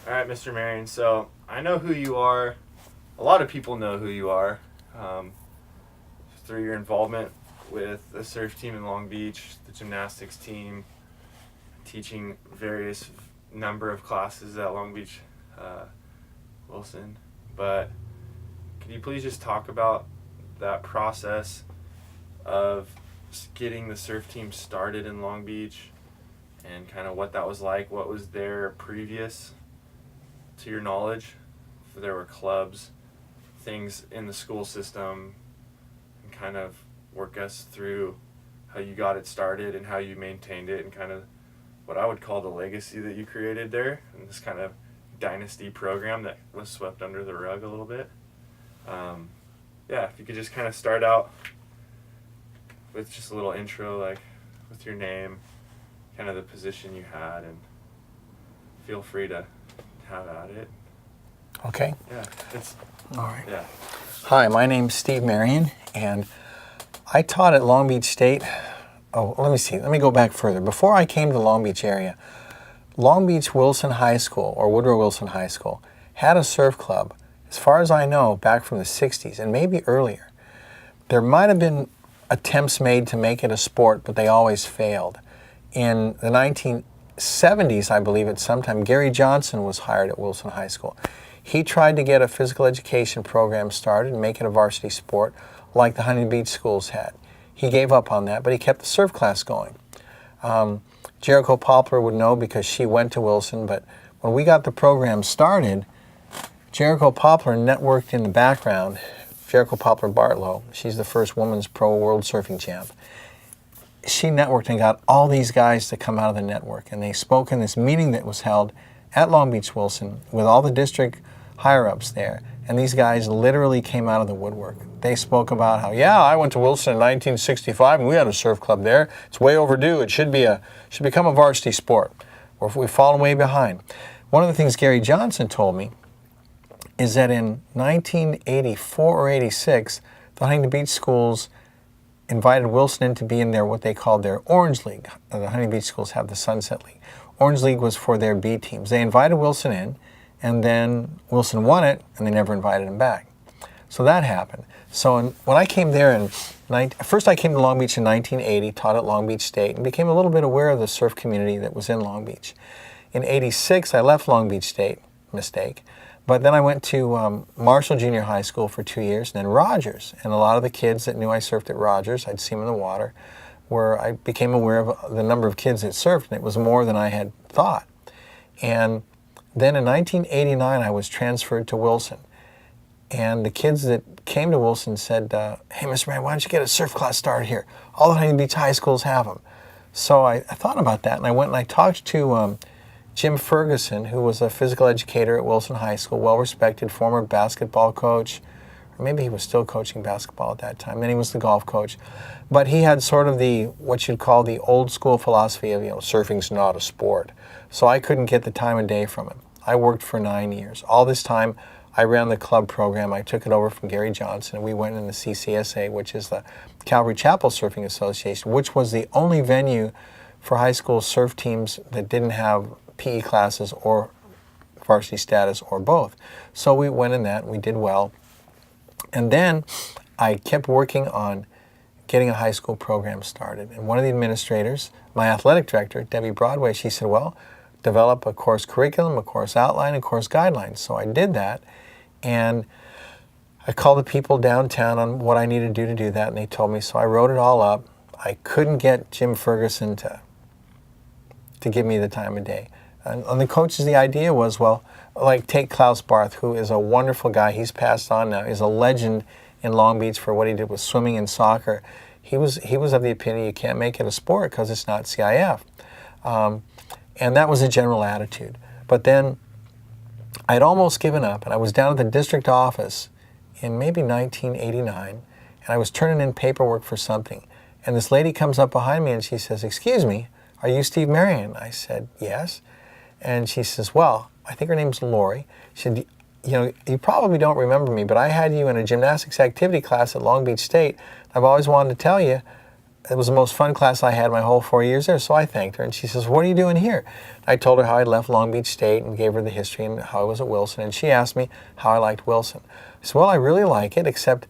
All right, Mr. Marion. So I know who you are. A lot of people know who you are through your involvement with the surf team in Long Beach, the gymnastics team, teaching various number of classes at Long Beach Wilson. But could you please just talk about that process of getting the surf team started in Long Beach and kind of what that was like? What was there previous to your knowledge? If there were clubs, things in the school system, and kind of work us through how you got it started and how you maintained it and kind of what I would call the legacy that you created there and this kind of dynasty program that was swept under the rug a little bit. If you could just kind of start out with just a little intro, like with your name, kind of the position you had, and feel free to have at it. Okay. Yeah. All right. Yeah. Hi, my name's Steve Marion, and I taught at Long Beach State. Oh, let me see. Let me go back further. Before I came to the Long Beach area, Long Beach Wilson High School, or Woodrow Wilson High School, had a surf club, as far as I know, back from the 60s and maybe earlier. There might have been attempts made to make it a sport, but they always failed. In the 1970s, I believe at some time, Gary Johnson was hired at Wilson High School. He tried to get a physical education program started and make it a varsity sport like the Huntington Beach schools had. He gave up on that, but he kept the surf class going. Jericho Poplar would know because she went to Wilson, but when we got the program started, Jericho Poplar networked in the background. Jericho Poplar Bartlow, she's the first women's pro world surfing champ. She networked and got all these guys to come out of the network, and they spoke in this meeting that was held at Long Beach Wilson with all the district higher-ups there, and these guys literally came out of the woodwork. They spoke about how, I went to Wilson in 1965 and we had a surf club there. It's way overdue. It should become a varsity sport. Or if we've fallen way behind. One of the things Gary Johnson told me is that in 1984 or 86, the Huntington Beach schools invited Wilson in to be in what they called their Orange League. The Huntington Beach schools have the Sunset League. Orange League was for their B teams. They invited Wilson in, and then Wilson won it, and they never invited him back. So that happened. So when I came there first I came to Long Beach in 1980, taught at Long Beach State, and became a little bit aware of the surf community that was in Long Beach. In 86, I left Long Beach State, mistake, but then I went to Marshall Junior High School for 2 years, and then Rogers. And a lot of the kids that knew I surfed at Rogers, I'd see them in the water, I became aware of the number of kids that surfed, and it was more than I had thought. And then in 1989, I was transferred to Wilson. And the kids that came to Wilson said, hey, Mr. Marion, why don't you get a surf class started here? All the Huntington Beach high schools have them. So I thought about that, and I went and I talked to Jim Ferguson, who was a physical educator at Wilson High School, well-respected, former basketball coach, or maybe he was still coaching basketball at that time. Then he was the golf coach. But he had sort of what you'd call the old school philosophy of, surfing's not a sport. So I couldn't get the time of day from him. I worked for 9 years. All this time, I ran the club program. I took it over from Gary Johnson, and we went in the CCSA, which is the Calvary Chapel Surfing Association, which was the only venue for high school surf teams that didn't have PE classes or varsity status or both. So we went in that, and we did well. And then I kept working on getting a high school program started. And one of the administrators, my athletic director, Debbie Broadway, she said, well, develop a course curriculum, a course outline, and course guidelines. So I did that, and I called the people downtown on what I needed to do that, and they told me. So I wrote it all up. I couldn't get Jim Ferguson to give me the time of day. And the coaches, the idea was, take Klaus Barth, who is a wonderful guy. He's passed on now. He's a legend in Long Beach for what he did with swimming and soccer. He was of the opinion you can't make it a sport because it's not CIF. And that was a general attitude. But then I'd almost given up, and I was down at the district office in maybe 1989, and I was turning in paperwork for something. And this lady comes up behind me and she says, excuse me, are you Steve Marion? I said, yes. And she says, well, I think her name's Lori. She said, you probably don't remember me, but I had you in a gymnastics activity class at Long Beach State. I've always wanted to tell you, it was the most fun class I had my whole 4 years there, so I thanked her. And she says, what are you doing here? I told her how I left Long Beach State and gave her the history and how I was at Wilson. And she asked me how I liked Wilson. I said, well, I really like it, except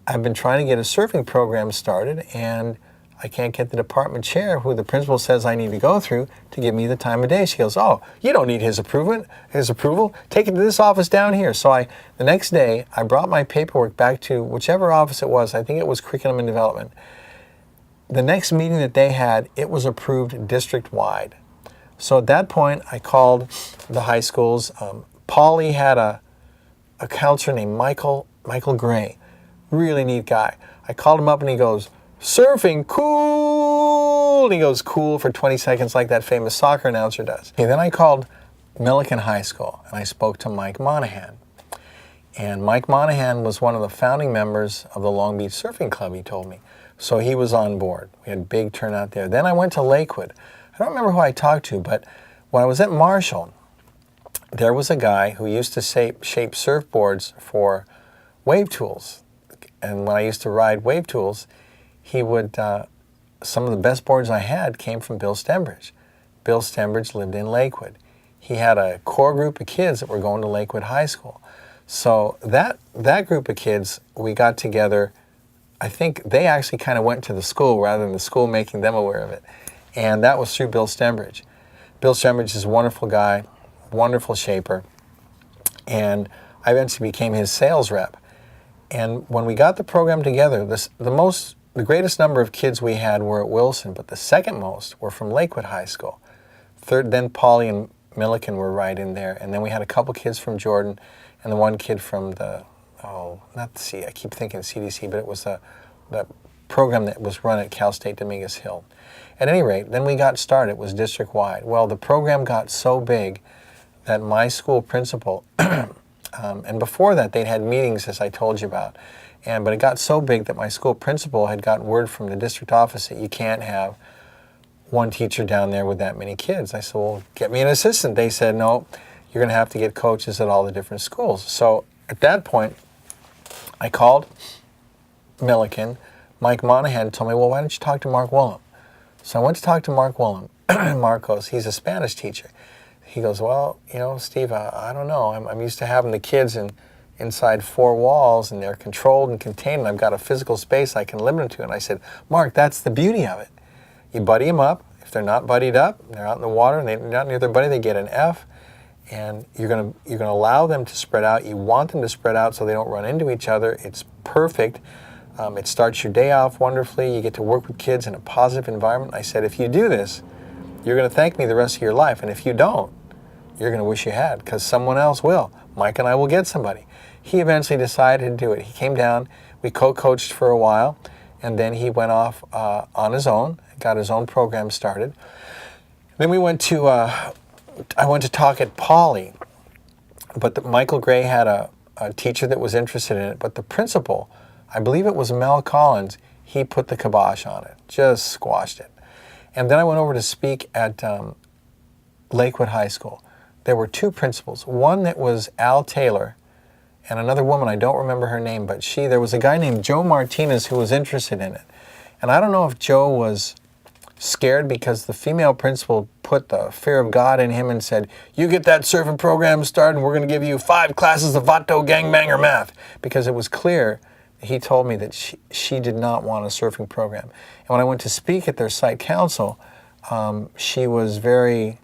I've been trying to get a surfing program started, and I can't get the department chair, who the principal says I need to go through, to give me the time of day. She goes, oh, you don't need his approval. Take it to this office down here. So the next day, I brought my paperwork back to whichever office it was. I think it was Curriculum and Development. The next meeting that they had, it was approved district-wide. So at that point, I called the high schools. Paulie had a counselor named Michael Gray, really neat guy. I called him up and he goes, surfing, cool! And he goes, cool, for 20 seconds like that famous soccer announcer does. Okay, then I called Millikan High School and I spoke to Mike Monahan. And Mike Monahan was one of the founding members of the Long Beach Surfing Club, he told me. So he was on board. We had a big turnout there. Then I went to Lakewood. I don't remember who I talked to, but when I was at Marshall, there was a guy who used to shape surfboards for wave tools. And when I used to ride wave tools, he would, some of the best boards I had came from Bill Stembridge. Bill Stembridge lived in Lakewood. He had a core group of kids that were going to Lakewood High School. So that group of kids, we got together. I think they actually kind of went to the school rather than the school making them aware of it. And that was through Bill Stembridge. Bill Stembridge is a wonderful guy, wonderful shaper. And I eventually became his sales rep. And when we got the program together, the greatest number of kids we had were at Wilson, but the second most were from Lakewood High School. Third, then Paulie and Millikan were right in there. And then we had a couple kids from Jordan and the one kid from I keep thinking CDC, but it was the program that was run at Cal State Dominguez Hill. At any rate, then we got started. It was district-wide. Well, the program got so big that my school principal, and before that they'd had meetings, as I told you about, but it got so big that my school principal had gotten word from the district office that you can't have one teacher down there with that many kids. I said, well, get me an assistant. They said, no, you're going to have to get coaches at all the different schools. So at that point, I called Millikan. Mike Monahan told me, well, why don't you talk to Mark Willem? So I went to talk to Mark Willem. Mark goes, he's a Spanish teacher. He goes, well, Steve, I don't know. I'm used to having the kids inside four walls, and they're controlled and contained, and I've got a physical space I can limit them to. And I said, Mark, that's the beauty of it. You buddy them up. If they're not buddied up, they're out in the water, and they're not near their buddy, they get an F. And you're gonna allow them to spread out. You want them to spread out so they don't run into each other. It's perfect. It starts your day off wonderfully. You get to work with kids in a positive environment. I said, if you do this, you're going to thank me the rest of your life. And if you don't, you're going to wish you had, because someone else will. Mike and I will get somebody. He eventually decided to do it. He came down. We co-coached for a while, and then he went off on his own, got his own program started. Then we went to, I went to talk at Paulie, but Michael Gray had a teacher that was interested in it, but the principal, I believe it was Mel Collins, he put the kibosh on it, just squashed it. And then I went over to speak at Lakewood High School. There were two principals, one that was Al Taylor, and another woman, I don't remember her name, but there was a guy named Joe Martinez who was interested in it. And I don't know if Joe was scared because the female principal put the fear of God in him and said, you get that surfing program started and we're going to give you 5 classes of Vato Gangbanger math. Because it was clear, he told me that she did not want a surfing program. And when I went to speak at their site council, she was very,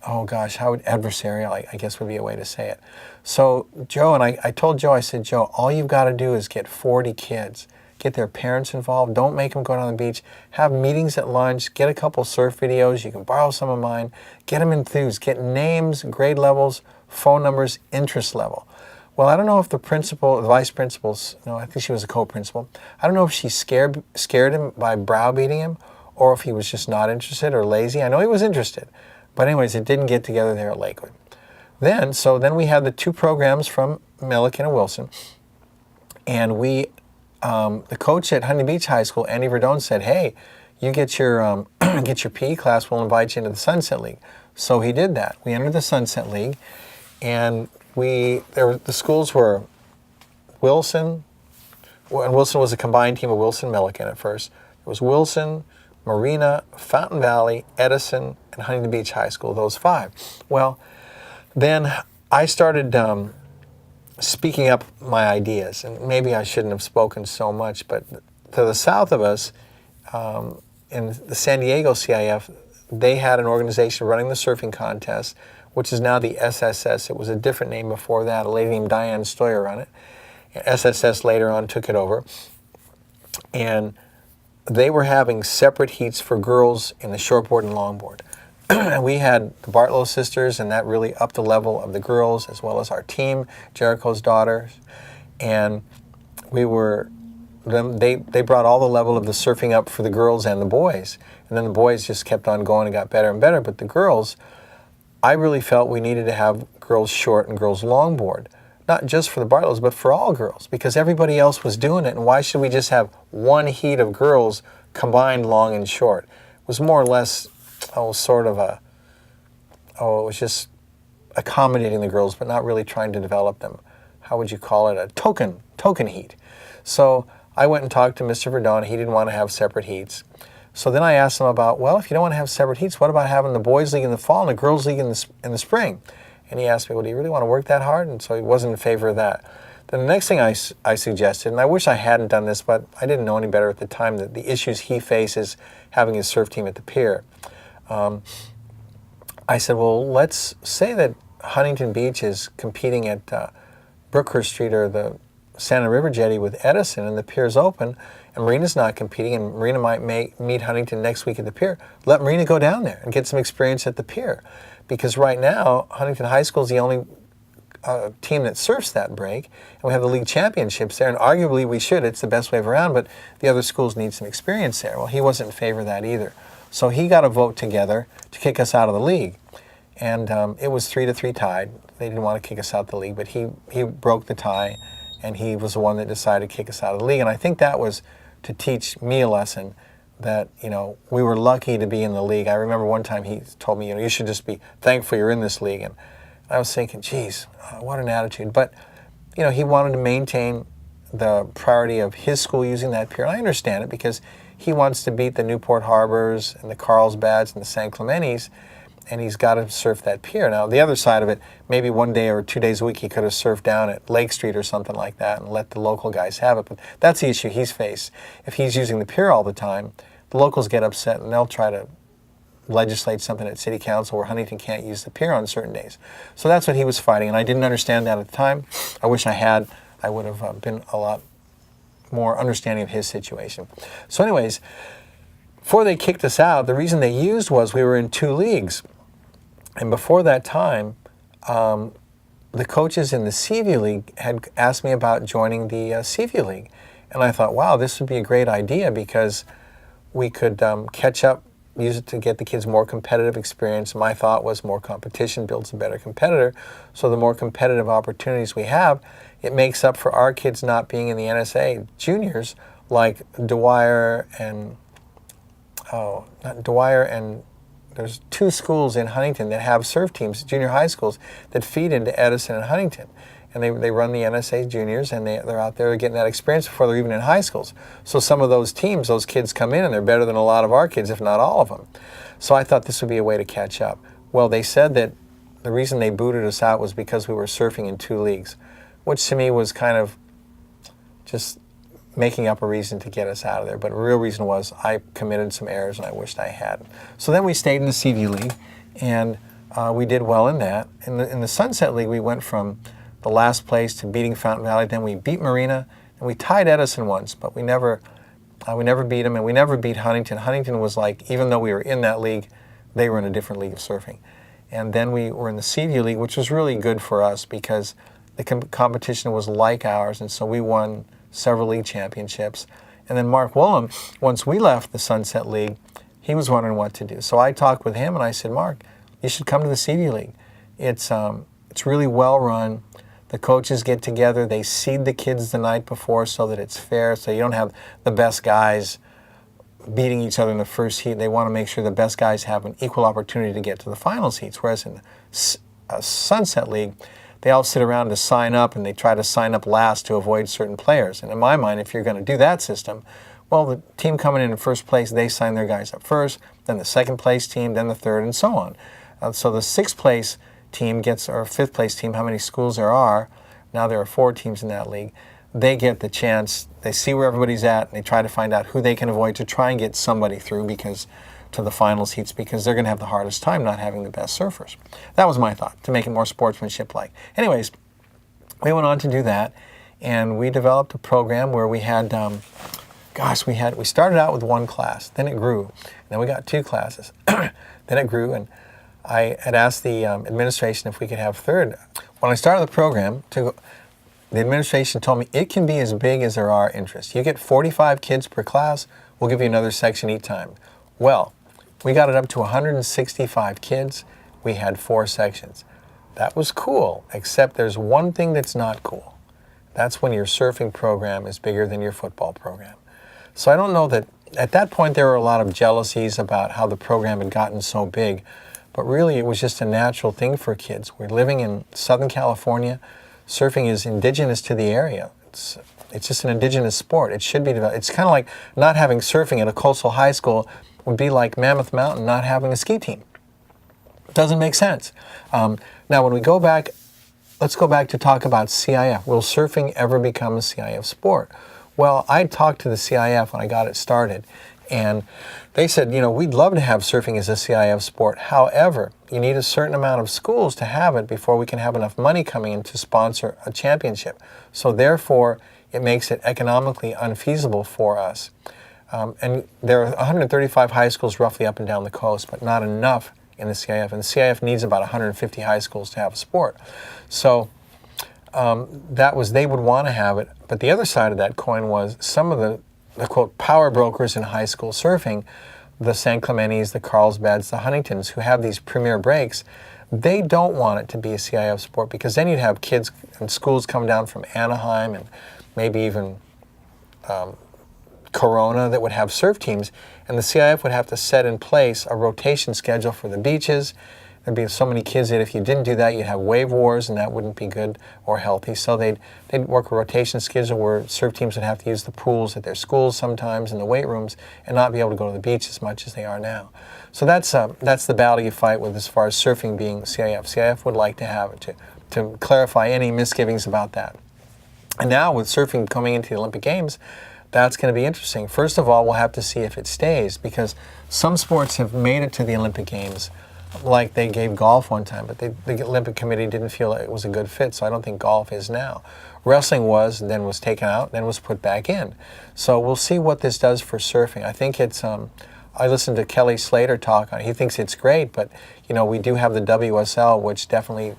adversarial, I guess would be a way to say it. So Joe, and I told Joe, I said, Joe, all you've got to do is get 40 kids. Get their parents involved. Don't make them go down the beach. Have meetings at lunch. Get a couple surf videos. You can borrow some of mine. Get them enthused. Get names, grade levels, phone numbers, interest level. Well, I don't know if the vice principals, no, I think she was a co-principal. I don't know if she scared him by browbeating him or if he was just not interested or lazy. I know he was interested. But anyways, it didn't get together there at Lakewood. Then we had the 2 programs from Millikan and Wilson. And the coach at Huntington Beach High School, Andy Verdone, said, hey, you get your PE class, we'll invite you into the Sunset League. So he did that. We entered the Sunset League, and the schools were Wilson, and Wilson was a combined team of Wilson and Millikan at first, was Wilson, Marina, Fountain Valley, Edison, and Huntington Beach High School, those 5. Well, then I started speaking up my ideas, and maybe I shouldn't have spoken so much, but to the south of us, in the San Diego CIF, they had an organization running the surfing contest, which is now the SSS. It was a different name before that. A lady named Diane Stoyer ran it. SSS later on took it over. And they were having separate heats for girls in the shortboard and longboard. And we had the Bartlow sisters, and that really upped the level of the girls, as well as our team, Jericho's daughters. And we were, they brought all the level of the surfing up for the girls and the boys. And then the boys just kept on going and got better and better. But the girls, I really felt we needed to have girls short and girls longboard. Not just for the Bartlows, but for all girls, because everybody else was doing it. And why should we just have one heat of girls combined long and short? It was more or less, it was just accommodating the girls, but not really trying to develop them. How would you call it? A token heat. So I went and talked to Mr. Verdon. He didn't want to have separate heats. So then I asked him about, well, if you don't want to have separate heats, what about having the boys' league in the fall and the girls' league in the spring? And he asked me, well, do you really want to work that hard? And so he wasn't in favor of that. Then the next thing I suggested, and I wish I hadn't done this, but I didn't know any better at the time, that the issues he faces having his surf team at the pier. I said, well, let's say that Huntington Beach is competing at Brookhurst Street or the Santa River Jetty with Edison, and the pier's open, and Marina's not competing, and Marina might meet Huntington next week at the pier. Let Marina go down there and get some experience at the pier. Because right now, Huntington High School is the only team that surfs that break, and we have the league championships there, and arguably we should. It's the best way around, but the other schools need some experience there. Well, he wasn't in favor of that either. So he got a vote together to kick us out of the league. And it was 3-3 tied. They didn't want to kick us out of the league, but he broke the tie, and he was the one that decided to kick us out of the league. And I think that was to teach me a lesson that, we were lucky to be in the league. I remember one time he told me, you should just be thankful you're in this league. And I was thinking, geez, what an attitude. But, he wanted to maintain the priority of his school using that pier. And I understand it, because he wants to beat the Newport Harbors and the Carlsbads and the San Clementis, and he's got to surf that pier. Now, the other side of it, maybe 1 day or 2 days a week he could have surfed down at Lake Street or something like that and let the local guys have it. But that's the issue he's faced. If he's using the pier all the time, the locals get upset and they'll try to legislate something at City Council where Huntington can't use the pier on certain days. So that's what he was fighting, and I didn't understand that at the time. I wish I had. I would have been a lot more understanding of his situation. So anyways, before they kicked us out, the reason they used was we were in 2 leagues. And before that time, the coaches in the Seaview League had asked me about joining the Seaview League. And I thought, wow, this would be a great idea, because we could catch up, use it to get the kids more competitive experience. My thought was more competition builds a better competitor. So the more competitive opportunities we have, it makes up for our kids not being in the NSA juniors, like Dwyer and there's 2 schools in Huntington that have surf teams, junior high schools, that feed into Edison and Huntington. And they run the NSA juniors, and they're out there getting that experience before they're even in high schools. So some of those teams, those kids come in, and they're better than a lot of our kids, if not all of them. So I thought this would be a way to catch up. Well, they said that the reason they booted us out was because we were surfing in 2 leagues, which to me was kind of just making up a reason to get us out of there. But the real reason was I committed some errors, and I wished I hadn't. So then we stayed in the Seaview League, and we did well in that. In the Sunset League, we went from the last place to beating Fountain Valley. Then we beat Marina, and we tied Edison once, but we never beat them, and we never beat Huntington. Huntington was like, even though we were in that league, they were in a different league of surfing. And then we were in the Seaview League, which was really good for us because the competition was like ours, and so we won several league championships. And then Mark Woolham, once we left the Sunset League, he was wondering what to do. So I talked with him, and I said, Mark, you should come to the Seaview League. It's really well run. The coaches get together, they seed the kids the night before so that it's fair, so you don't have the best guys beating each other in the first heat. They want to make sure the best guys have an equal opportunity to get to the finals heats, whereas in a Sunset League, they all sit around to sign up, and they try to sign up last to avoid certain players. And in my mind, if you're going to do that system, Well, the team coming in first place, they sign their guys up first, then the second place team, then the third, and so on. So the sixth place team gets, or fifth place team, how many schools there are, now there are 4 teams in that league, they get the chance, they see where everybody's at, and they try to find out who they can avoid to try and get somebody through to the finals heats, because they're going to have the hardest time not having the best surfers. That was my thought, to make it more sportsmanship-like. Anyways, we went on to do that, and we developed a program where we had, we started out with 1 class, then it grew, then we got 2 classes, then it grew, and I had asked the administration if we could have third. When I started the program, the administration told me it can be as big as there are interests. You get 45 kids per class, we'll give you another section each time. Well, we got it up to 165 kids. We had 4 sections. That was cool, except there's one thing that's not cool. That's when your surfing program is bigger than your football program. So I don't know that, at that point there were a lot of jealousies about how the program had gotten so big, but really it was just a natural thing for kids. We're living in Southern California. Surfing is indigenous to the area. It's just an indigenous sport. It should be developed. It's kind of like not having surfing at a coastal high school would be like Mammoth Mountain not having a ski team. It doesn't make sense. Now when we go back, let's go back to talk about CIF. Will surfing ever become a CIF sport? Well, I talked to the CIF when I got it started, and they said, we'd love to have surfing as a CIF sport. However, you need a certain amount of schools to have it before we can have enough money coming in to sponsor a championship. So therefore, it makes it economically unfeasible for us. And there are 135 high schools roughly up and down the coast, but not enough in the CIF. And the CIF needs about 150 high schools to have a sport. So they would want to have it. But the other side of that coin was some of the quote, power brokers in high school surfing, the San Clemente's, the Carlsbads, the Huntingtons, who have these premier breaks, they don't want it to be a CIF sport, because then you'd have kids and schools come down from Anaheim and maybe even Corona that would have surf teams, and the CIF would have to set in place a rotation schedule for the beaches. There'd be so many kids that if you didn't do that, you'd have wave wars, and that wouldn't be good or healthy. So they'd work a rotation schedule where surf teams would have to use the pools at their schools sometimes and the weight rooms, and not be able to go to the beach as much as they are now. So that's the battle you fight with as far as surfing being CIF. CIF would like to have it to clarify any misgivings about that. And now with surfing coming into the Olympic Games, that's going to be interesting. First of all, we'll have to see if it stays, because some sports have made it to the Olympic Games, like they gave golf one time, but the Olympic Committee didn't feel it was a good fit, so I don't think golf is now. Wrestling was, then was taken out, then was put back in. So we'll see what this does for surfing. I think it's, I listened to Kelly Slater talk on it. He thinks it's great, but we do have the WSL, which definitely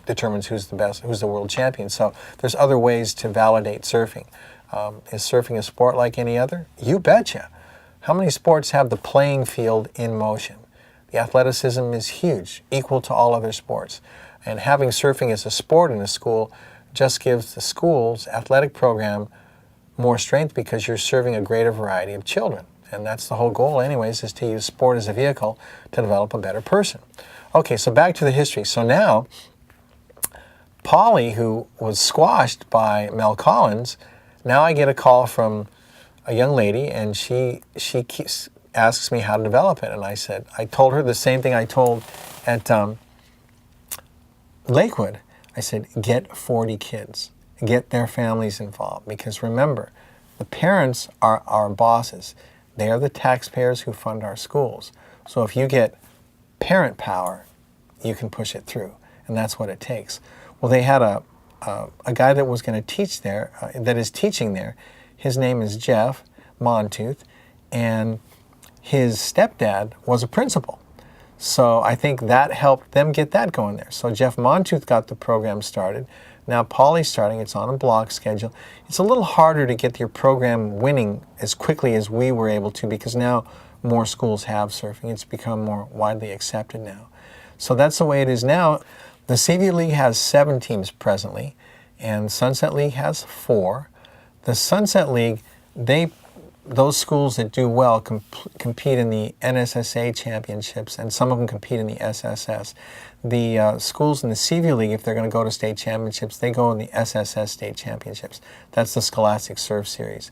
determines who's the best, who's the world champion. So there's other ways to validate surfing. Is surfing a sport like any other? You betcha. How many sports have the playing field in motion? The athleticism is huge, equal to all other sports. And having surfing as a sport in a school just gives the school's athletic program more strength, because you're serving a greater variety of children. And that's the whole goal anyways, is to use sport as a vehicle to develop a better person. Okay, so back to the history. So now, Polly, who was squashed by Mel Collins, now I get a call from a young lady, and she asks me how to develop it. And I told her the same thing I told at Lakewood. I said, get 40 kids, get their families involved, because remember, the parents are our bosses. They are the taxpayers who fund our schools. So if you get parent power, you can push it through, and that's what it takes. Well, they had a guy that was going to teach there, that is teaching there. His name is Jeff Montooth, and his stepdad was a principal. So I think that helped them get that going there. So Jeff Montooth got the program started. Now Polly's starting. It's on a block schedule. It's a little harder to get your program winning as quickly as we were able to, because now more schools have surfing. It's become more widely accepted now. So that's the way it is now. The Seaview League has 7 teams presently, and Sunset League has 4. The Sunset League, they those schools that do well compete in the NSSA championships, and some of them compete in the SSS. The schools in the Seaview League, if they're going to go to state championships, they go in the SSS state championships. That's the Scholastic Surf Series.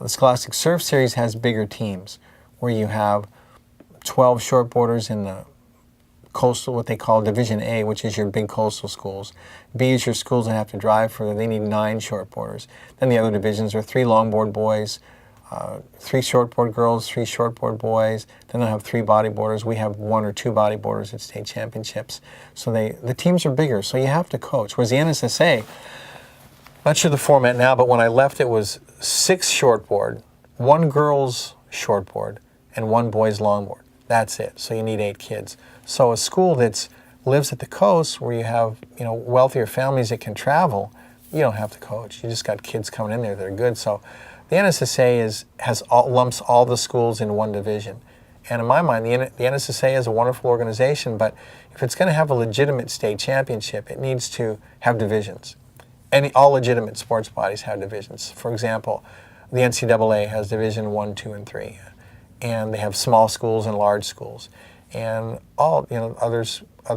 The Scholastic Surf Series has bigger teams, where you have 12 shortboarders in the coastal, what they call Division A, which is your big coastal schools. B is your schools that have to drive further. They need 9 shortboarders. Then the other divisions are 3 longboard boys, 3 shortboard girls, 3 shortboard boys. Then they'll have 3 bodyboarders. We have 1 or 2 bodyboarders at state championships. So the teams are bigger, so you have to coach. Whereas the NSSA, not sure the format now, but when I left it was 6 shortboard, 1 girls shortboard, and 1 boys longboard. That's it. So you need 8 kids. So a school that lives at the coast, where you have wealthier families that can travel, you don't have to coach. You just got kids coming in there that are good. So the NSSA lumps all the schools in one division. And in my mind, the NSSA is a wonderful organization, but if it's going to have a legitimate state championship, it needs to have divisions. All legitimate sports bodies have divisions. For example, the NCAA has Division 1, 2, and 3. And they have small schools and large schools. And other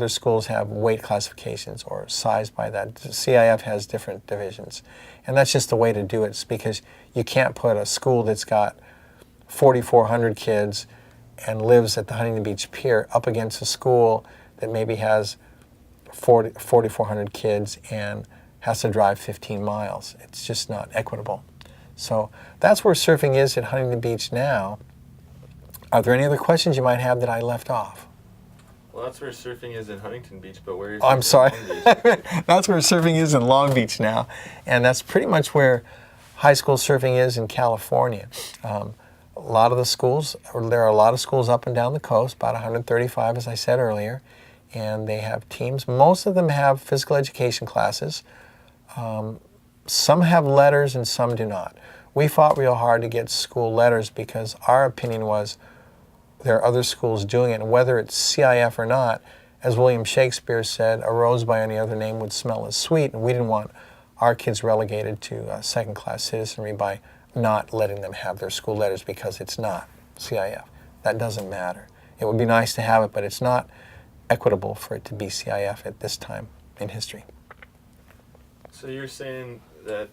schools have weight classifications or size by that. CIF has different divisions. And that's just the way to do it. It's because you can't put a school that's got 4,400 kids and lives at the Huntington Beach Pier up against a school that maybe has 4,400 kids and has to drive 15 miles. It's just not equitable. So that's where surfing is at Huntington Beach now. Are there any other questions you might have that I left off? Well, that's where surfing is in Huntington Beach, but where is I'm sorry. Long Beach? That's where surfing is in Long Beach now. And that's pretty much where high school surfing is in California. A lot of the schools, there are a lot of schools up and down the coast, about 135 as I said earlier, and they have teams. Most of them have physical education classes. Some have letters and some do not. We fought real hard to get school letters because our opinion was there are other schools doing it, and whether it's CIF or not, as William Shakespeare said, a rose by any other name would smell as sweet, and we didn't want our kids relegated to second-class citizenry by not letting them have their school letters because it's not CIF. That doesn't matter. It would be nice to have it, but it's not equitable for it to be CIF at this time in history. So you're saying that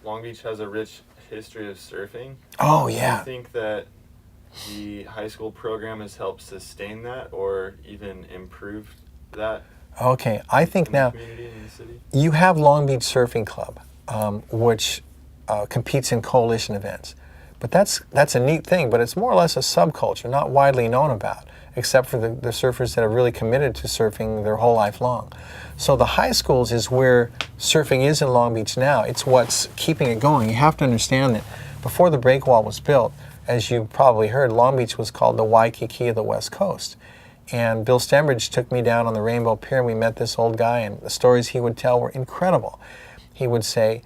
Long Beach has a rich history of surfing? Oh, yeah. Do you think that the high school program has helped sustain that or even improve that? Okay, I think now In the city? You have Long Beach Surfing Club, which competes in coalition events. But that's a neat thing, but it's more or less a subculture, not widely known about, except for the surfers that are really committed to surfing their whole life long. So the high schools is where surfing is in Long Beach now. It's what's keeping it going. You have to understand that before the breakwall was built, as you probably heard, Long Beach was called the Waikiki of the West Coast. And Bill Stembridge took me down on the Rainbow Pier, and we met this old guy, and the stories he would tell were incredible. He would say,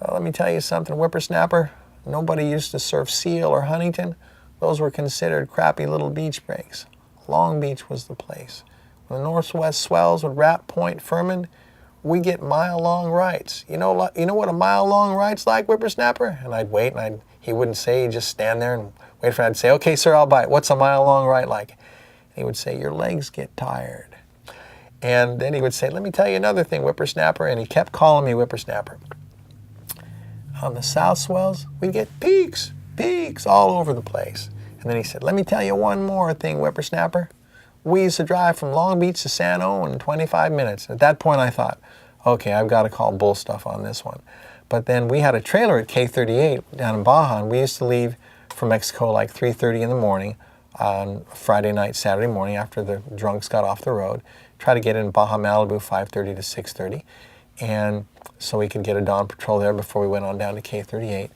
let me tell you something, whippersnapper, nobody used to surf Seal or Huntington. Those were considered crappy little beach breaks. Long Beach was the place. When the northwest swells would wrap Point Furman, we get mile-long rights. You know what a mile-long right's like, whippersnapper? And I'd wait, and he wouldn't say, he'd just stand there and wait for it. I'd say, okay, sir, I'll bite. What's a mile-long right like? And he would say, your legs get tired. And then he would say, let me tell you another thing, whippersnapper. And he kept calling me whippersnapper. On the south swells, we'd get peaks all over the place. And then he said, let me tell you one more thing, whippersnapper. We used to drive from Long Beach to Sano in 25 minutes. At that point, I thought, okay, I've got to call bull stuff on this one. But then we had a trailer at K38 down in Baja, and we used to leave from Mexico like 3:30 in the morning on Friday night, Saturday morning after the drunks got off the road. Try to get in Baja Malibu 5:30 to 6:30, and so we could get a dawn patrol there before we went on down to K38.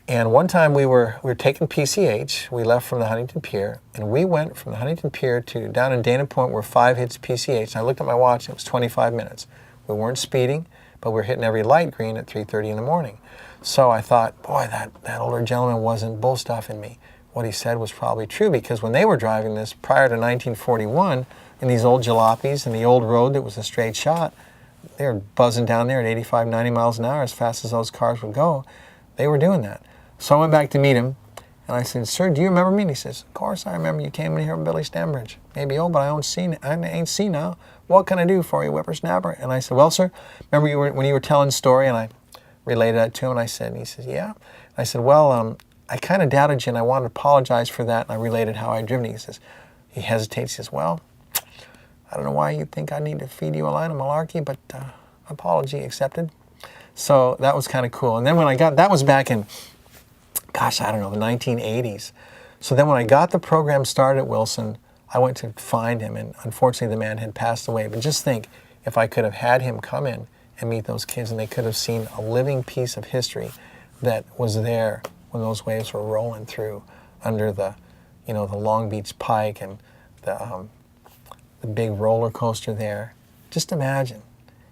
And one time we were taking PCH. We left from the Huntington Pier, and we went from the Huntington Pier to down in Dana Point where 5 hits PCH. And I looked at my watch, and it was 25 minutes. We weren't speeding, but we were hitting every light green at 3:30 in the morning. So I thought, boy, that older gentleman wasn't bull stuffing me. What he said was probably true, because when they were driving this prior to 1941, in these old jalopies and the old road that was a straight shot, they were buzzing down there at 85, 90 miles an hour as fast as those cars would go. They were doing that. So I went back to meet him, And I said, sir, do you remember me? And he says, of course I remember you came in here with Billy Stambridge. Maybe old, but I ain't seen now. What can I do for you, whippersnapper? And I said, well, sir, remember when you were telling the story, and I related that to him, and I said, and he says, yeah. And I said, well, I kind of doubted you, and I wanted to apologize for that, and I related how I'd driven you. He says, he hesitates, he says, well, I don't know why you think I need to feed you a line of malarkey, but apology accepted. So that was kind of cool. And then when I got, that was back in, gosh, I don't know, the 1980s. So then when I got the program started at Wilson, I went to find him, and unfortunately the man had passed away. But just think, if I could have had him come in and meet those kids, and they could have seen a living piece of history that was there when those waves were rolling through under the, the Long Beach Pike and the big roller coaster there. Just imagine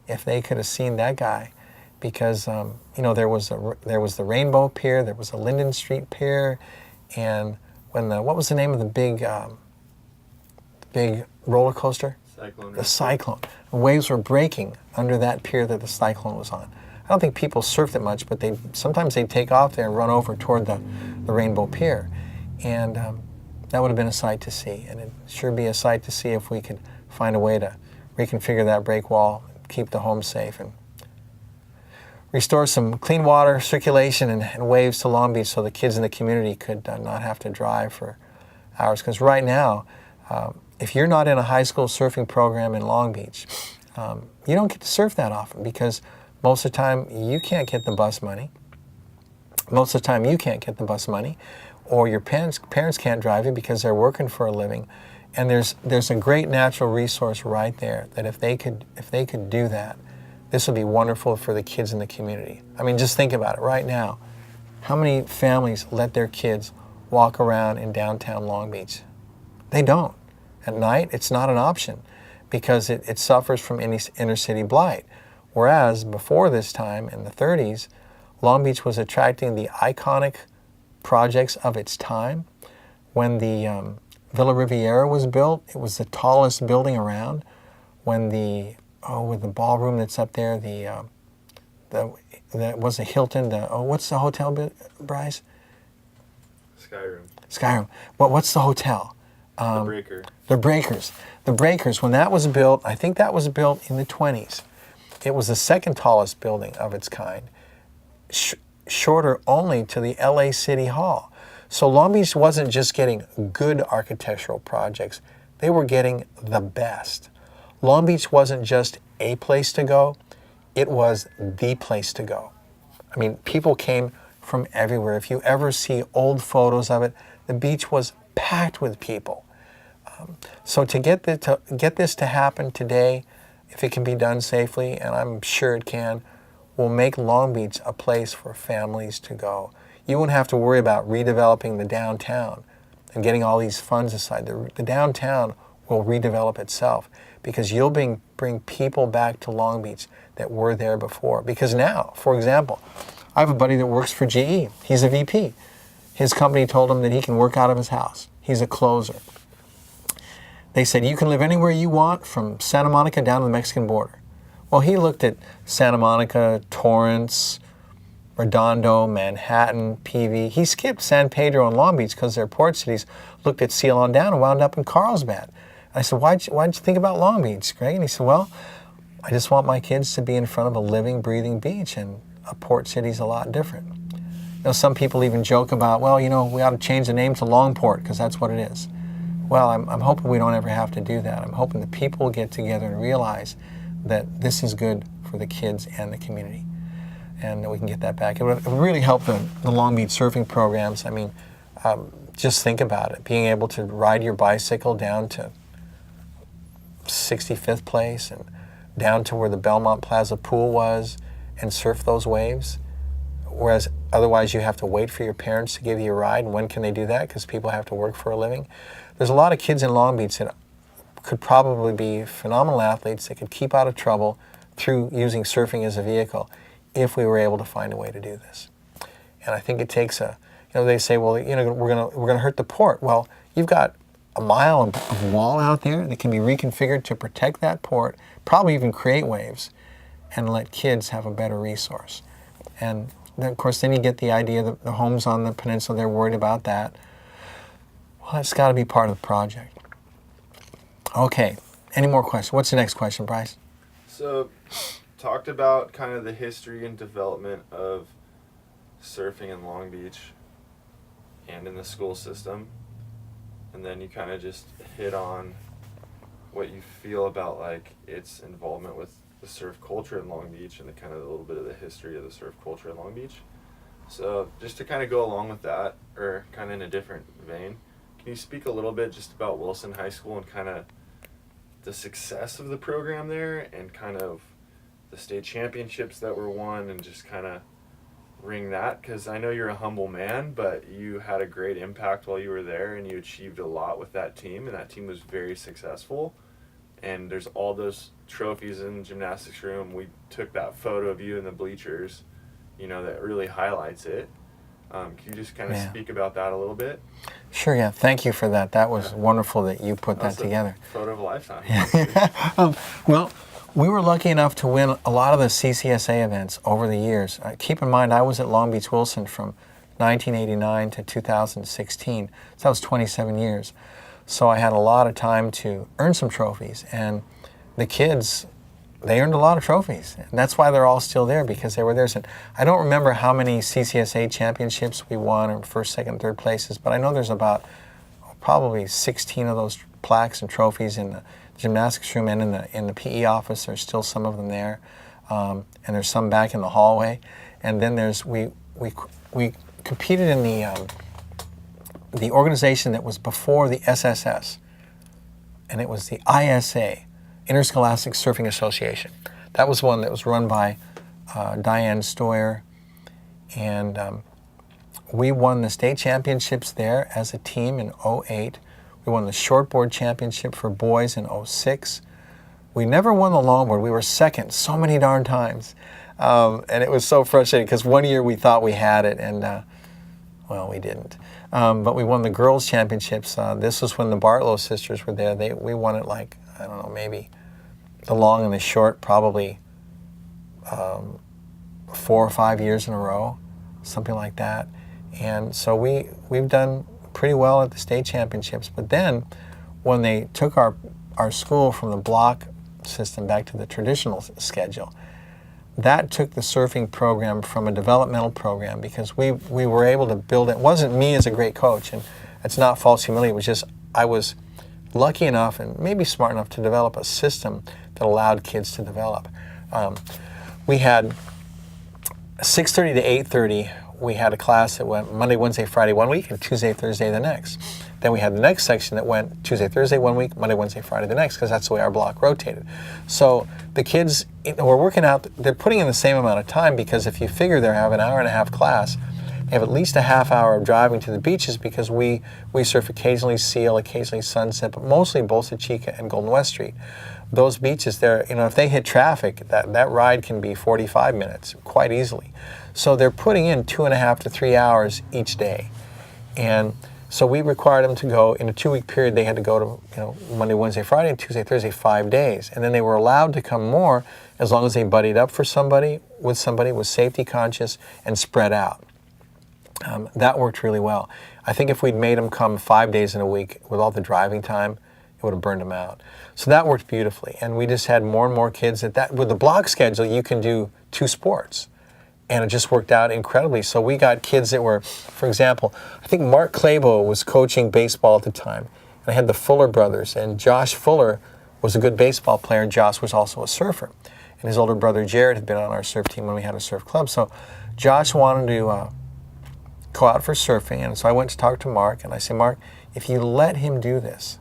if they could have seen that guy, because there was the Rainbow Pier, there was a Linden Street Pier, and when what was the name of the big roller coaster? Cyclone. The Cyclone. The waves were breaking under that pier that the Cyclone was on. I don't think people surfed it much, but sometimes they'd take off there and run over toward the Rainbow Pier, and that would have been a sight to see. And it'd sure be a sight to see if we could find a way to reconfigure that break wall, keep the home safe, and restore some clean water circulation and waves to Long Beach so the kids in the community could not have to drive for hours. Because right now, if you're not in a high school surfing program in Long Beach, you don't get to surf that often, because most of the time you can't get the bus money. Most of the time you can't get the bus money, or your parents can't drive you because they're working for a living. And there's a great natural resource right there that if they could do that, this would be wonderful for the kids in the community. I mean, just think about it right now. How many families let their kids walk around in downtown Long Beach? They don't. At night, it's not an option because it suffers from inner city blight. Whereas before this time, in the 30s, Long Beach was attracting the iconic projects of its time. When the Villa Riviera was built, it was the tallest building around. When with the ballroom that's up there, that was a Hilton. What's the hotel, Bryce? Skyroom. What's the hotel? The Breaker. The Breakers. The Breakers. When that was built, I think that was built in the 20s. It was the second tallest building of its kind, shorter only to the LA City Hall. So Long Beach wasn't just getting good architectural projects, they were getting the best. Long Beach wasn't just a place to go, it was the place to go. I mean, people came from everywhere. If you ever see old photos of it, the beach was packed with people. So to get this to happen today, if it can be done safely, and I'm sure it can, will make Long Beach a place for families to go. You won't have to worry about redeveloping the downtown and getting all these funds aside. The downtown will redevelop itself because you'll bring people back to Long Beach that were there before. Because now, for example, I have a buddy that works for GE. He's a VP. His company told him that he can work out of his house. He's a closer. They said, you can live anywhere you want from Santa Monica down to the Mexican border. Well, he looked at Santa Monica, Torrance, Redondo, Manhattan, PV. He skipped San Pedro and Long Beach because they're port cities, looked at Seal on down and wound up in Carlsbad. I said, why'd you think about Long Beach, Greg? And he said, well, I just want my kids to be in front of a living, breathing beach, and a port city's a lot different. Some people even joke about, well, we ought to change the name to Longport because that's what it is. Well, I'm hoping we don't ever have to do that. I'm hoping that people get together and realize that this is good for the kids and the community, and that we can get that back. It would really help the Long Beach surfing programs. I mean, just think about it. Being able to ride your bicycle down to 65th Place and down to where the Belmont Plaza pool was and surf those waves, whereas otherwise you have to wait for your parents to give you a ride. And when can they do that? Because people have to work for a living. There's a lot of kids in Long Beach that could probably be phenomenal athletes that could keep out of trouble through using surfing as a vehicle if we were able to find a way to do this. And I think it takes they say, well, we're gonna hurt the port. Well, you've got a mile of wall out there that can be reconfigured to protect that port, probably even create waves, and let kids have a better resource. And then, of course, then you get the idea that the homes on the peninsula, they're worried about that. Well, that's got to be part of the project. Okay, any more questions? What's the next question, Bryce? So, talked about kind of the history and development of surfing in Long Beach and in the school system. And then you kind of just hit on what you feel about like its involvement with the surf culture in Long Beach and the kind of a little bit of the history of the surf culture in Long Beach. So just to kind of go along with that, or kind of in a different vein, can you speak a little bit just about Wilson High School and kind of the success of the program there and kind of the state championships that were won and just kind of ring that? Because I know you're a humble man, but you had a great impact while you were there and you achieved a lot with that team, and that team was very successful. And there's all those trophies in the gymnastics room. We took that photo of you in the bleachers, you know, that really highlights it. Can you just kind of speak about that a little bit? Sure, yeah. Thank you for that. That was wonderful that you put that together. Photo of a lifetime. Well, we were lucky enough to win a lot of the CCSA events over the years. Keep in mind, I was at Long Beach Wilson from 1989 to 2016. So that was 27 years. So I had a lot of time to earn some trophies. And the kids, they earned a lot of trophies. And that's why they're all still there, because they were there. So I don't remember how many CCSA championships we won, or first, second, third places, but I know there's about probably 16 of those plaques and trophies in the gymnastics room, and in the PE office. There's still some of them there, and there's some back in the hallway. And then there's we competed in the organization that was before the SSS, and it was the ISA, Interscholastic Surfing Association. That was one that was run by Diane Stoyer, and we won the state championships there as a team in '08. We won the shortboard championship for boys in '06. We never won the longboard. We were second so many darn times. And it was so frustrating because one year we thought we had it, and well, we didn't. But we won the girls championships. This was when the Bartlow sisters were there. We won it like, I don't know, maybe the long and the short, probably 4 or 5 years in a row, something like that. And so we've done pretty well at the state championships. But then when they took our school from the block system back to the traditional schedule, that took the surfing program from a developmental program, because we were able to build it. It wasn't me as a great coach, and it's not false humility. It was just I was lucky enough and maybe smart enough to develop a system that allowed kids to develop. We had 6:30 to 8:30. We had a class that went Monday, Wednesday, Friday one week, and Tuesday, Thursday the next. Then we had the next section that went Tuesday, Thursday one week, Monday, Wednesday, Friday the next, because that's the way our block rotated. So the kids were working out, they're putting in the same amount of time, because if you figure they have an hour and a half class, they have at least a half hour of driving to the beaches, because we surf occasionally Seal, occasionally Sunset, but mostly Bolsa Chica and Golden West Street. Those beaches there, if they hit traffic, that ride can be 45 minutes quite easily. So they're putting in 2.5 to 3 hours each day. And so we required them to go, in a 2-week period, they had to go to Monday, Wednesday, Friday, and Tuesday, Thursday, 5 days. And then they were allowed to come more as long as they buddied up for somebody, was safety conscious and spread out. That worked really well. I think if we'd made them come 5 days in a week with all the driving time, it would have burned them out. So that worked beautifully. And we just had more and more kids with the block schedule, you can do 2 sports. And it just worked out incredibly. So we got kids that were, for example, I think Mark Clabo was coaching baseball at the time. And I had the Fuller brothers, and Josh Fuller was a good baseball player, and Josh was also a surfer. And his older brother Jared had been on our surf team when we had a surf club. So Josh wanted to go out for surfing, and so I went to talk to Mark, and I said, Mark, if you let him do this,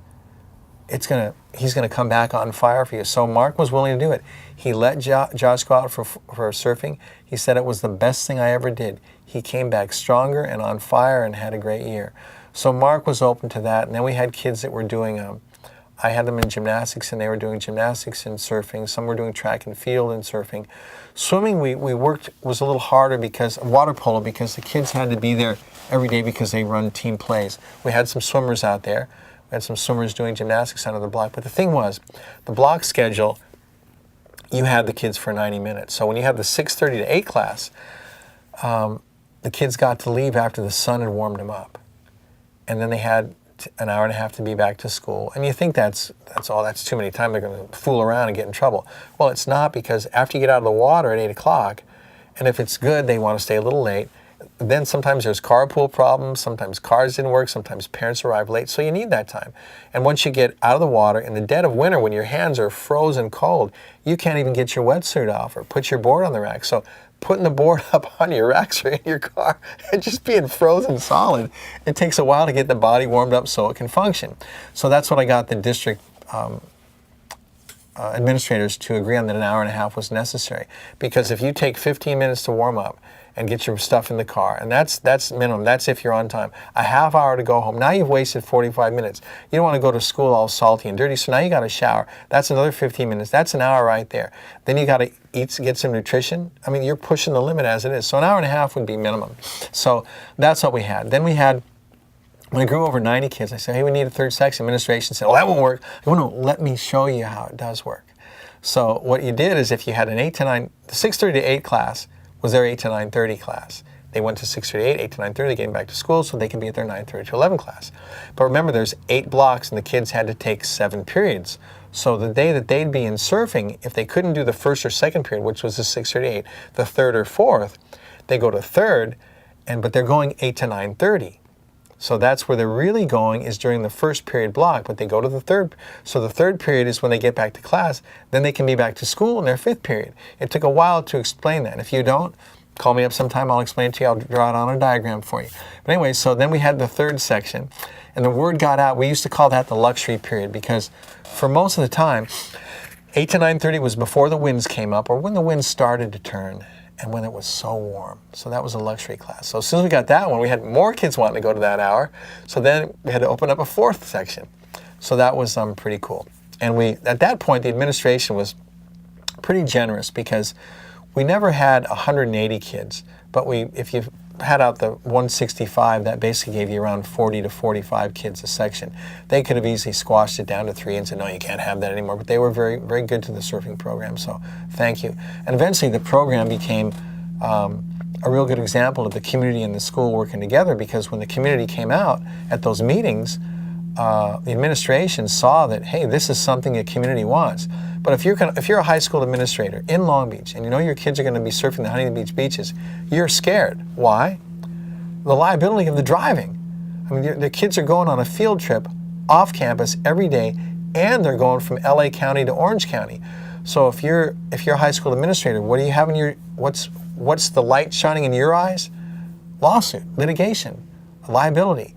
he's gonna come back on fire for you. So Mark was willing to do it. He let Josh go out for surfing. He said it was the best thing I ever did. He came back stronger and on fire and had a great year. So Mark was open to that. And then we had kids that were doing, I had them in gymnastics, and they were doing gymnastics and surfing. Some were doing track and field and surfing. Swimming, we worked, was a little harder because, water polo, because the kids had to be there every day because they run team plays. We had some swimmers out there. We had some swimmers doing gymnastics under the block. But the thing was, the block schedule, you had the kids for 90 minutes. So when you have the 6:30 to 8 class, the kids got to leave after the sun had warmed them up. And then they had an hour and a half to be back to school. And you think that's too many time, they're going to fool around and get in trouble. Well, it's not, because after you get out of the water at 8 o'clock, and if it's good, they want to stay a little late. Then sometimes there's carpool problems, sometimes cars didn't work, sometimes parents arrive late, so you need that time. And once you get out of the water, in the dead of winter, when your hands are frozen cold, you can't even get your wetsuit off or put your board on the rack. So putting the board up on your racks or in your car and just being frozen solid, it takes a while to get the body warmed up so it can function. So that's what I got the district administrators to agree on, that an hour and a half was necessary. Because if you take 15 minutes to warm up and get your stuff in the car, and that's minimum, that's if you're on time, a half hour to go home. Now you've wasted 45 minutes. You don't want to go to school all salty and dirty, so now you got to shower. That's another 15 minutes. That's an hour right there. Then you got to eat, get some nutrition. I mean, you're pushing the limit as it is. So an hour and a half would be minimum. So that's what we had. Then we had, when I grew over 90 kids, I said, hey, we need a third section. Administration said, well, that won't work. I go, no, let me show you how it does work. So what you did is, if you had an 8 to 9, the 6:30 to 8 class was their 8 to 9:30 class. They went to 6:30 to 8, 8 to 9:30, they came back to school so they can be at their 9:30 to 11 class. But remember, there's 8 blocks and the kids had to take 7 periods. So the day that they'd be in surfing, if they couldn't do the first or second period, which was the 6:30 to 8, the third or fourth, they go to third, but they're going 8 to 9:30. So that's where they're really going, is during the first period block, but they go to the third. So the third period is when they get back to class. Then they can be back to school in their 5th period. It took a while to explain that. And if you don't, call me up sometime, I'll explain it to you. I'll draw it on a diagram for you. But anyway, so then we had the third section, and the word got out. We used to call that the luxury period, because for most of the time, 8 to 9:30 was before the winds came up, or when the winds started to turn, and when it was so warm. So that was a luxury class. So as soon as we got that one, we had more kids wanting to go to that hour. So then we had to open up a 4th section. So that was pretty cool. And at that point, the administration was pretty generous, because we never had 180 kids. But if you had out the 165, that basically gave you around 40 to 45 kids a section. They could have easily squashed it down to 3 and said, no, you can't have that anymore. But they were very, very good to the surfing program, so thank you. And eventually the program became a real good example of the community and the school working together, because when the community came out at those meetings, the administration saw that, hey, this is something the community wants. But if you're a high school administrator in Long Beach and you know your kids are going to be surfing the Huntington Beach beaches, you're scared. Why? The liability of the driving. I mean, the kids are going on a field trip off campus every day, and they're going from LA County to Orange County. So if you're a high school administrator, what do you have in your what's the light shining in your eyes? Lawsuit, litigation, liability.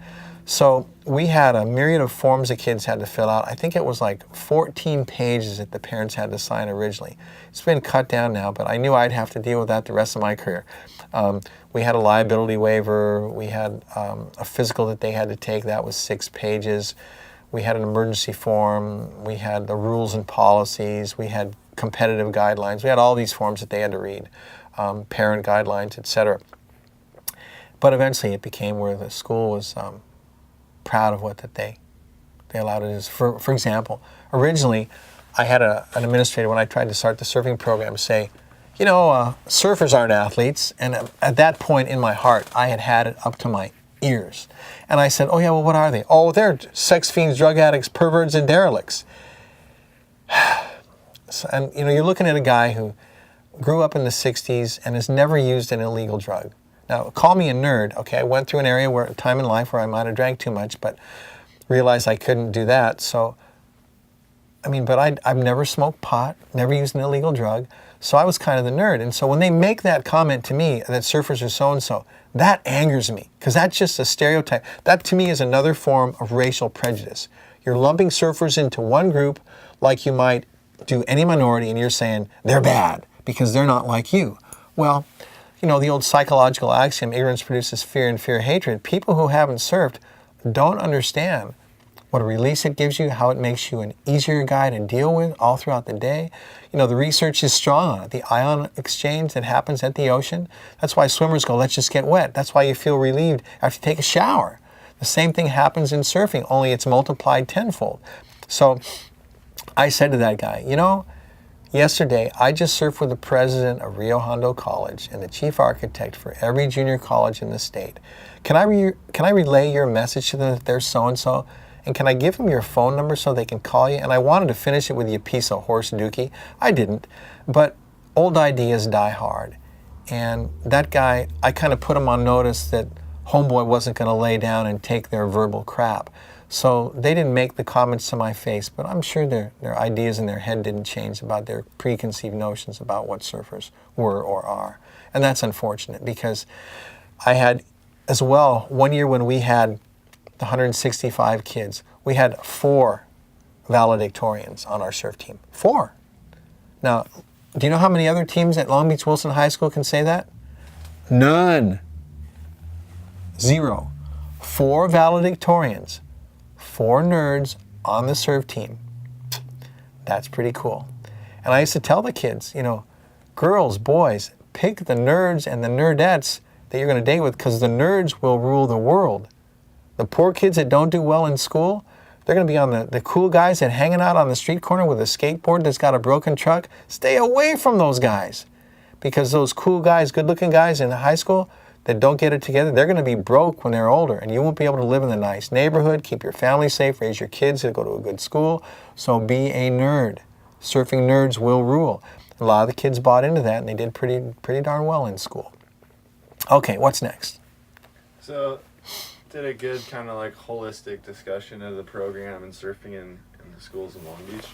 So we had a myriad of forms the kids had to fill out. I think it was like 14 pages that the parents had to sign originally. It's been cut down now, but I knew I'd have to deal with that the rest of my career. We had a liability waiver. We had a physical that they had to take. That was 6 pages. We had an emergency form. We had the rules and policies. We had competitive guidelines. We had all these forms that they had to read, parent guidelines, etc. But eventually it became where the school was proud of what that they allowed it is. For example, originally I had an administrator, when I tried to start the surfing program, say, you know, surfers aren't athletes. And at that point in my heart, I had it up to my ears. And I said, oh yeah, well, what are they? Oh, they're sex fiends, drug addicts, perverts, and derelicts. And you know, you're looking at a guy who grew up in the 60s and has never used an illegal drug. Now, call me a nerd. Okay, I went through a time in life where I might have drank too much, but realized I couldn't do that. So, I mean, but I've never smoked pot, never used an illegal drug, so I was kind of the nerd. And so when they make that comment to me, that surfers are so-and-so, that angers me, because that's just a stereotype. That to me is another form of racial prejudice. You're lumping surfers into one group like you might do any minority, and you're saying they're bad because they're not like you. Well, you know, the old psychological axiom, ignorance produces fear and fear hatred. People who haven't surfed don't understand what a release it gives you, how it makes you an easier guy to deal with all throughout the day. You know, the research is strong on it. The ion exchange that happens at the ocean, that's why swimmers go, let's just get wet. That's why you feel relieved after you take a shower. The same thing happens in surfing, only it's multiplied tenfold. So I said to that guy, you know, Yesterday, I just surfed with the president of Rio Hondo College and the chief architect for every junior college in the state. Can I relay your message to them that they're so-and-so? And can I give them your phone number so they can call you? And I wanted to finish it with you piece of horse dookie. I didn't. But old ideas die hard. And that guy, I kind of put him on notice that homeboy wasn't going to lay down and take their verbal crap. So they didn't make the comments to my face, but I'm sure their ideas in their head didn't change about their preconceived notions about what surfers were or are. And that's unfortunate because I had, as well, one year when we had the 165 kids, we had 4 valedictorians on our surf team. 4. Now, do you know how many other teams at Long Beach Wilson High School can say that? None. 0. 4 valedictorians. 4 nerds on the surf team. That's pretty cool. And I used to tell the kids, girls, boys, pick the nerds and the nerdettes that you're going to date with because the nerds will rule the world. The poor kids that don't do well in school, they're going to be on the cool guys that hanging out on the street corner with a skateboard that's got a broken truck. Stay away from those guys because those cool guys, good-looking guys in high school, that don't get it together, they're going to be broke when they're older, and you won't be able to live in a nice neighborhood, keep your family safe, raise your kids to go to a good school. So be a nerd. Surfing nerds will rule. A lot of the kids bought into that, and they did pretty darn well in school. Okay, what's next? So, did a good kind of like holistic discussion of the program and surfing in the schools in Long Beach.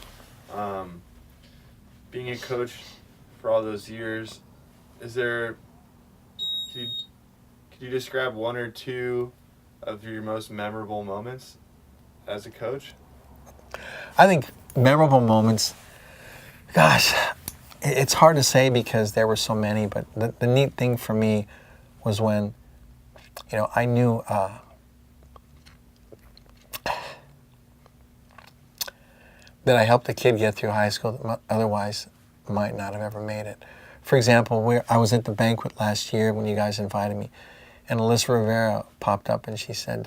Being a coach for all those years, could you describe 1 or 2 of your most memorable moments as a coach? I think memorable moments, gosh, it's hard to say because there were so many, but the neat thing for me was when, I knew that I helped a kid get through high school that otherwise might not have ever made it. For example, I was at the banquet last year when you guys invited me, and Alyssa Rivera popped up and she said,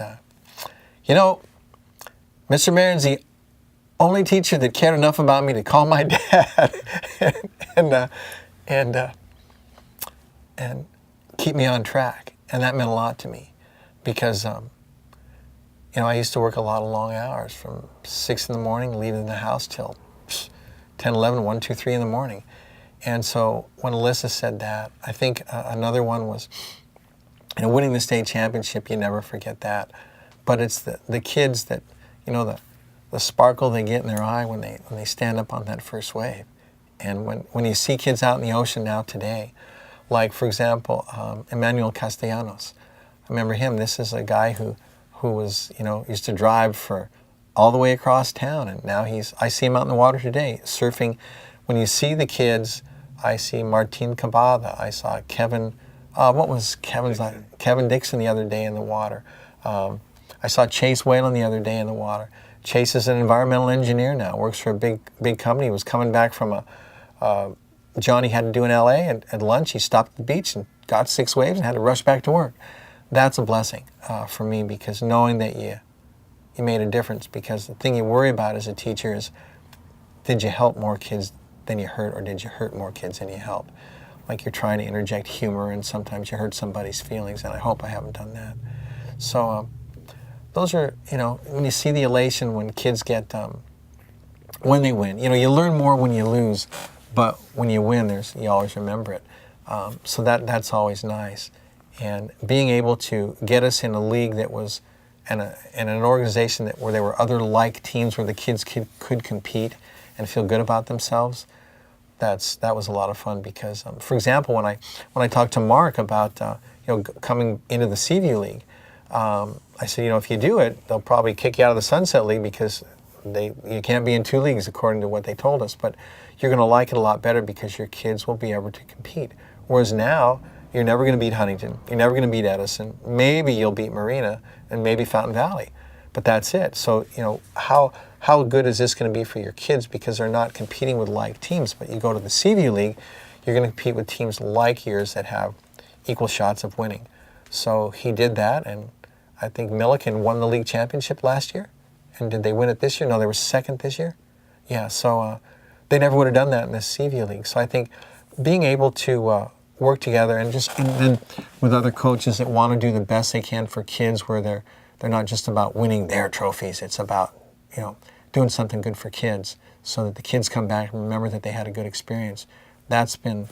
Mr. Marion's the only teacher that cared enough about me to call my dad and keep me on track. And that meant a lot to me because, I used to work a lot of long hours from 6 in the morning, leaving the house till 10, 11, 1, 2, 3 in the morning. And so when Alyssa said that, I think another one was, winning the state championship, you never forget that. But it's the kids that, the sparkle they get in their eye when they stand up on that first wave. And when you see kids out in the ocean now today, like, for example, Emmanuel Castellanos. I remember him. This is a guy who was, used to drive for all the way across town. And now I see him out in the water today, surfing. When you see the kids, I see Martin Cabada. I saw Kevin, what was Kevin's like? Kevin Dixon the other day in the water. I saw Chase Whalen the other day in the water. Chase is an environmental engineer now, works for a big company. He was coming back from Johnny had to do in LA at lunch. He stopped at the beach and got 6 waves and had to rush back to work. That's a blessing for me because knowing that you made a difference, because the thing you worry about as a teacher is, did you help more kids than you hurt, or did you hurt more kids than you helped? Like you're trying to interject humor and sometimes you hurt somebody's feelings, and I hope I haven't done that. So those are, when you see the elation when kids get, when they win, you learn more when you lose, but when you win, you always remember it. So that's always nice. And being able to get us in a league that was, and an organization where there were other like teams where the kids could compete and feel good about themselves, that was a lot of fun because, for example, when I talked to Mark about coming into the Seaview League, I said, if you do it, they'll probably kick you out of the Sunset League because you can't be in 2 leagues according to what they told us, but you're going to like it a lot better because your kids will be able to compete. Whereas now, you're never going to beat Huntington, you're never going to beat Edison, maybe you'll beat Marina, and maybe Fountain Valley, but that's it. So, how good is this going to be for your kids because they're not competing with like teams, but you go to the Seaview League, you're going to compete with teams like yours that have equal shots of winning. So he did that, and I think Milliken won the league championship last year. And did they win it this year? No, they were second this year. Yeah, so they never would have done that in the CV league. So I think being able to work together and then with other coaches that want to do the best they can for kids, where they're not just about winning their trophies. It's about, you know, doing something good for kids so that the kids come back and remember that they had a good experience. That's been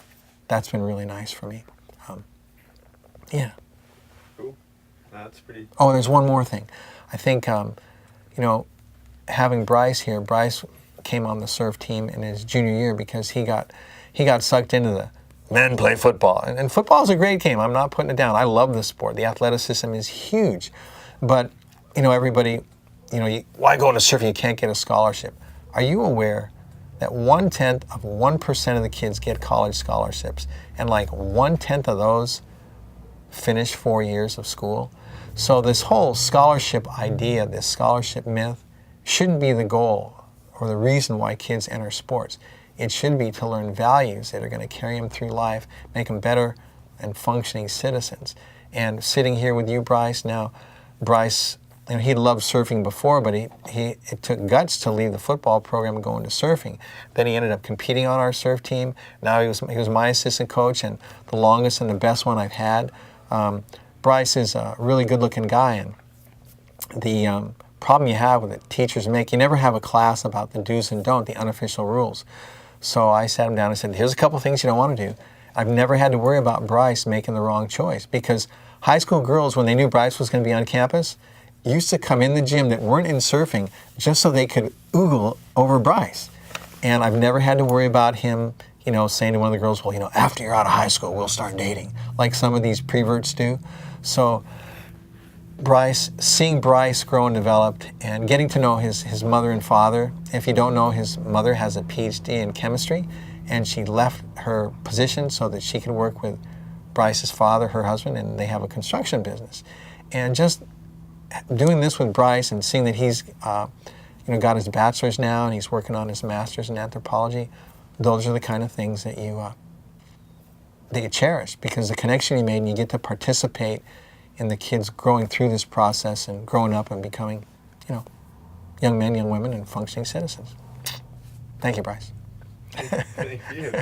really nice for me. Yeah. Cool. That's pretty. Oh, there's one more thing. I think, you know, having Bryce here, Bryce came on the surf team in his junior year because he got sucked into the men play football. And football is a great game. I'm not putting it down. I love the sport. The athleticism is huge. But, you know, everybody, you know, why go into surfing? You can't get a scholarship. Are you aware that 1/10% of the kids get college scholarships, and like 1/10 of those finish 4 years of school? So this whole scholarship idea, this scholarship myth, shouldn't be the goal or the reason why kids enter sports. It should be to learn values that are going to carry them through life, make them better and functioning citizens. And sitting here with you, Bryce, now, Bryce, you know, he loved surfing before, but it took guts to leave the football program and go into surfing. Then he ended up competing on our surf team. Now he was my assistant coach, and the longest and the best one I've had. Bryce is a really good-looking guy, and the problem you have with it, teachers make, you never have a class about the do's and don'ts, the unofficial rules. So I sat him down and said, here's a couple things you don't want to do. I've never had to worry about Bryce making the wrong choice, because high school girls, when they knew Bryce was going to be on campus, used to come in the gym that weren't in surfing just so they could oogle over Bryce. And I've never had to worry about him, you know, saying to one of the girls, well, you know, after you're out of high school, we'll start dating, like some of these preverts do. So Bryce, seeing Bryce grow and develop and getting to know his mother and father. If you don't know, his mother has a PhD in chemistry, and she left her position so that she could work with Bryce's father, her husband, and they have a construction business. And just doing this with Bryce and seeing that he's you know, got his bachelor's now and he's working on his master's in anthropology, those are the kind of things that you cherish, because the connection you made, and you get to participate in the kids growing through this process and growing up and becoming, you know, young men, young women, and functioning citizens. Thank you, Bryce. Thank you.